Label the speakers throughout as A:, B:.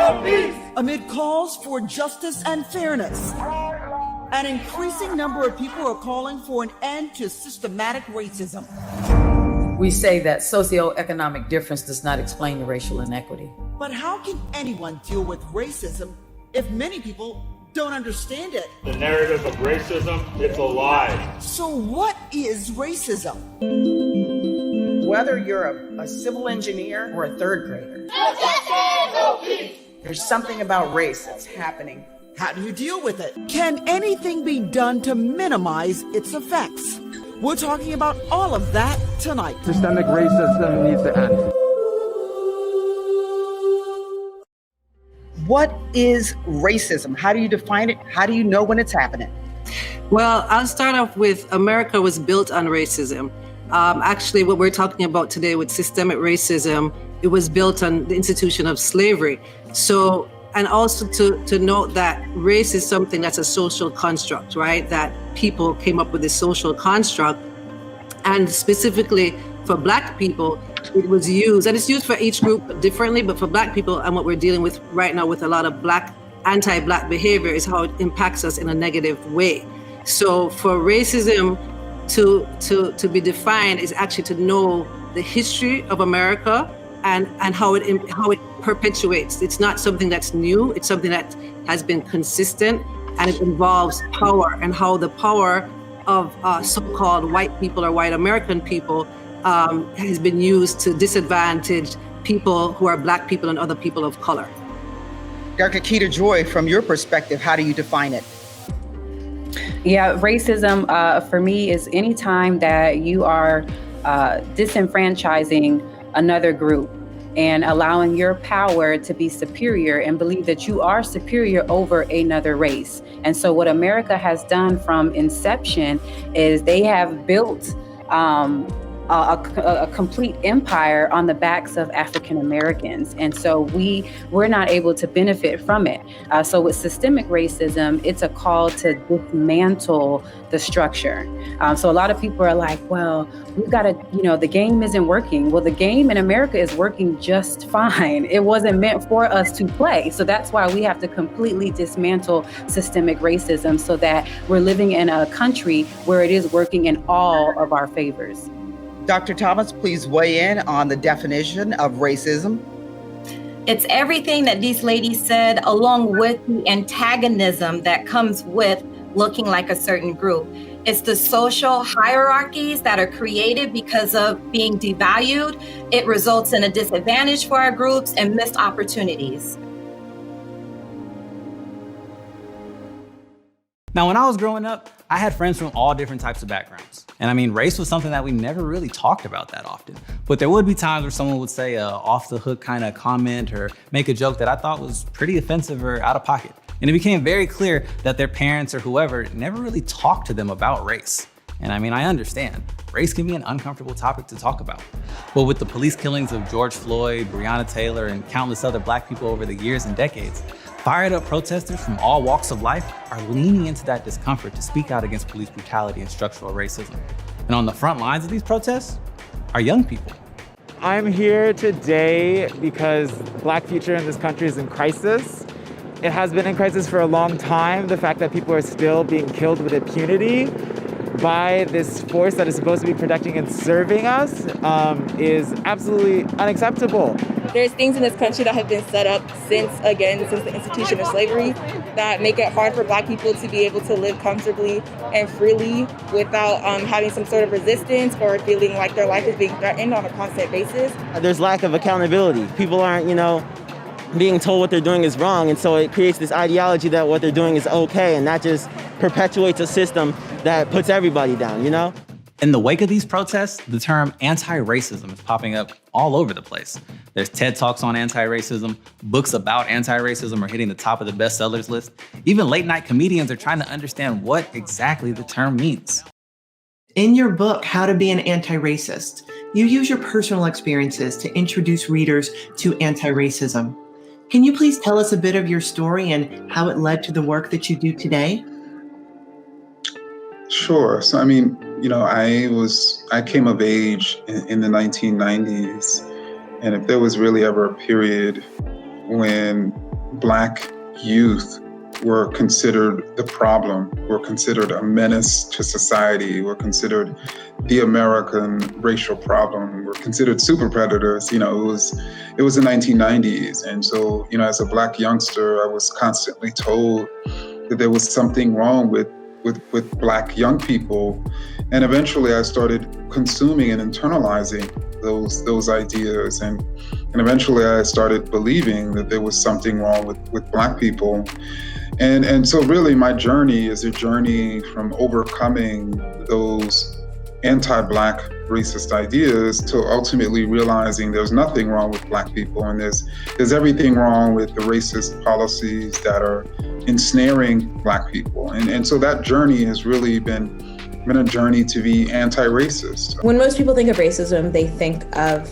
A: Amid calls for justice and fairness, an increasing number of people are calling for an end to systematic racism.
B: We say that socioeconomic difference does not explain the racial inequity.
A: But how can anyone deal with racism if many people don't understand it?
C: The narrative of racism, it's a lie.
A: So what is racism?
D: Whether you're a civil engineer or a third grader, there's something about race that's happening.
A: How do you deal with it? Can anything be done to minimize its effects? We're talking about all of that tonight.
E: Systemic racism needs to end.
D: What is racism? How do you define it? How do you know when it's happening?
F: Well, I'll start off with America was built on racism. Actually, what we're talking about today with systemic racism, it was built on the institution of slavery. So, and also to note that race is something that's a social construct, right? That people came up with this social construct. And specifically for Black people, it was used, and it's used for each group differently, but for Black people, and what we're dealing with right now with a lot of anti-Black behavior is how it impacts us in a negative way. So for racism to be defined is actually to know the history of America and how it perpetuates. It's not something that's new. It's something that has been consistent, and it involves power and how the power of so-called white people or white American people has been used to disadvantage people who are Black people and other people of color.
D: Dr. Keita Joy, from your perspective, how do you define it?
G: Yeah, racism for me is any time that you are disenfranchising another group and allowing your power to be superior and believe that you are superior over another race. And so what America has done from inception is they have built a complete empire on the backs of African Americans. And so we're not able to benefit from it. So with systemic racism, it's a call to dismantle the structure. So a lot of people are like, well, we've got to, the game isn't working. Well, the game in America is working just fine. It wasn't meant for us to play. So that's why we have to completely dismantle systemic racism so that we're living in a country where it is working in all of our favors.
D: Dr. Thomas, please weigh in on the definition of racism.
H: It's everything that these ladies said, along with the antagonism that comes with looking like a certain group. It's the social hierarchies that are created because of being devalued. It results in a disadvantage for our groups and missed opportunities.
I: Now, when I was growing up, I had friends from all different types of backgrounds. And I mean, race was something that we never really talked about that often. But there would be times where someone would say a off the hook kind of comment or make a joke that I thought was pretty offensive or out of pocket. And it became very clear that their parents or whoever never really talked to them about race. And I mean, I understand. Race can be an uncomfortable topic to talk about. But with the police killings of George Floyd, Breonna Taylor, and countless other Black people over the years and decades, fired up protesters from all walks of life are leaning into that discomfort to speak out against police brutality and structural racism. And on the front lines of these protests are young people.
E: I'm here today because Black future in this country is in crisis. It has been in crisis for a long time. The fact that people are still being killed with impunity by this force that is supposed to be protecting and serving us is absolutely unacceptable.
J: There's things in this country that have been set up since the institution of slavery that make it hard for Black people to be able to live comfortably and freely without having some sort of resistance or feeling like their life is being threatened on a constant basis.
K: There's lack of accountability. People aren't, being told what they're doing is wrong, and so it creates this ideology that what they're doing is okay, and that just perpetuates a system that puts everybody down,
I: In the wake of these protests, the term anti-racism is popping up all over the place. There's TED Talks on anti-racism, books about anti-racism are hitting the top of the bestsellers list. Even late night comedians are trying to understand what exactly the term means.
L: In your book, How to Be an Anti-Racist, you use your personal experiences to introduce readers to anti-racism. Can you please tell us a bit of your story and how it led to the work that you do today?
M: Sure. So, I came of age in the 1990s. And if there was really ever a period when Black youth were considered the problem, were considered a menace to society, were considered the American racial problem, were considered super predators. You know, it was the 1990s. And so, you know, as a Black youngster, I was constantly told that there was something wrong with Black young people. And eventually I started consuming and internalizing those ideas. And eventually I started believing that there was something wrong with Black people. And so really my journey is a journey from overcoming those anti-Black racist ideas to ultimately realizing there's nothing wrong with Black people, and there's everything wrong with the racist policies that are ensnaring Black people. And so that journey has really been a journey to be anti-racist.
N: When most people think of racism, they think of,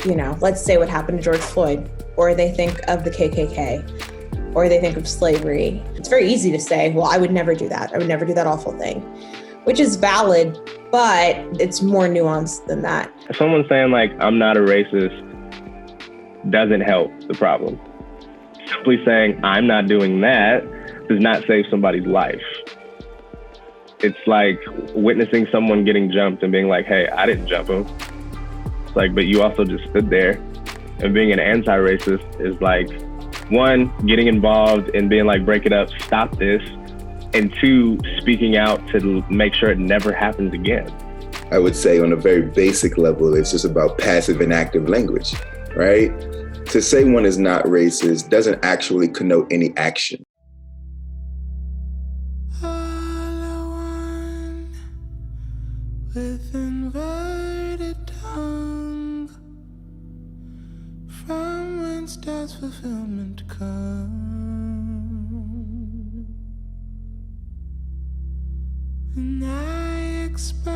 N: you know, let's say what happened to George Floyd, or they think of the KKK, or they think of slavery. It's very easy to say, well, I would never do that. I would never do that awful thing, which is valid, but it's more nuanced than that.
O: Someone saying like, I'm not a racist doesn't help the problem. Simply saying, I'm not doing that does not save somebody's life. It's like witnessing someone getting jumped and being like, hey, I didn't jump him. It's like, but you also just stood there. And being an anti-racist is like, one, getting involved and being like, break it up, stop this. And two, speaking out to make sure it never happens again.
P: I would say on a very basic level, it's just about passive and active language, right? To say one is not racist doesn't actually connote any action.
Q: With inverted tongue, from whence does fulfillment come? When I expel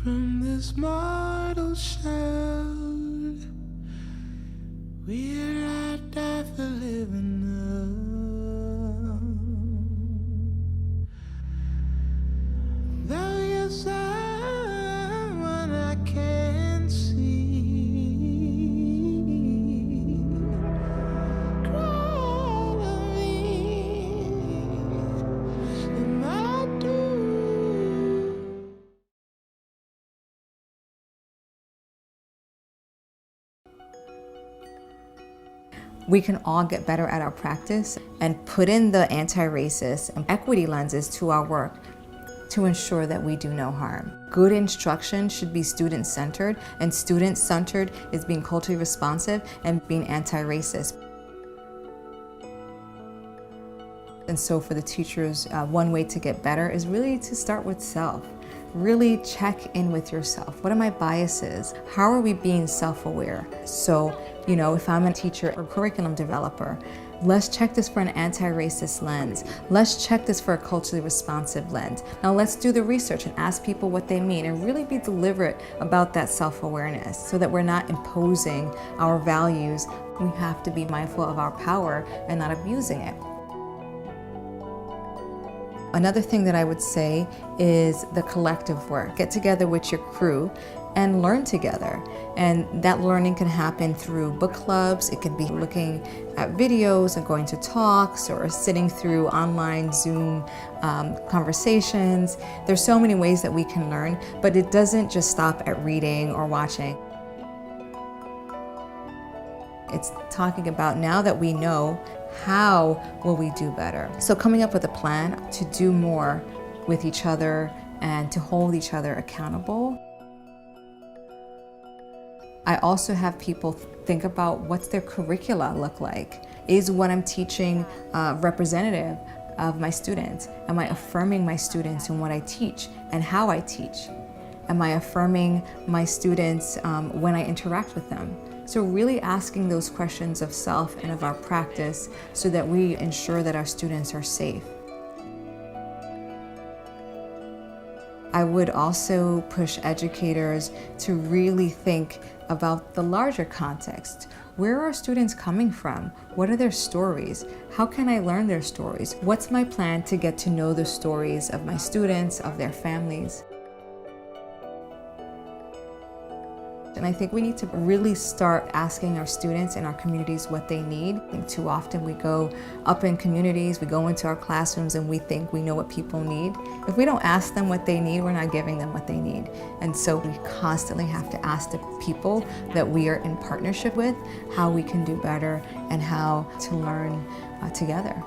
Q: from this mortal shell, will I die for living up? Though you're someone I can't see, cry to me, and I do.
R: We can all get better at our practice and put in the anti-racist and equity lenses to our work to ensure that we do no harm. Good instruction should be student-centered, and student-centered is being culturally responsive and being anti-racist. And so for the teachers, one way to get better is really to start with self. Really check in with yourself. What are my biases? How are we being self-aware? So, you know, if I'm a teacher or curriculum developer, let's check this for an anti-racist lens. Let's check this for a culturally responsive lens. Now let's do the research and ask people what they mean and really be deliberate about that self-awareness so that we're not imposing our values. We have to be mindful of our power and not abusing it. Another thing that I would say is the collective work. Get together with your crew and learn together. And that learning can happen through book clubs. It can be looking at videos and going to talks or sitting through online Zoom conversations. There's so many ways that we can learn, but it doesn't just stop at reading or watching. It's talking about, now that we know, how will we do better? So coming up with a plan to do more with each other and to hold each other accountable. I also have people think about what's their curricula look like. Is what I'm teaching representative of my students? Am I affirming my students in what I teach and how I teach? Am I affirming my students when I interact with them? So really asking those questions of self and of our practice so that we ensure that our students are safe. I would also push educators to really think about the larger context. Where are students coming from? What are their stories? How can I learn their stories? What's my plan to get to know the stories of my students, of their families? And I think we need to really start asking our students and our communities what they need. I think too often we go up in communities, we go into our classrooms and we think we know what people need. If we don't ask them what they need, we're not giving them what they need. And so we constantly have to ask the people that we are in partnership with how we can do better and how to learn together.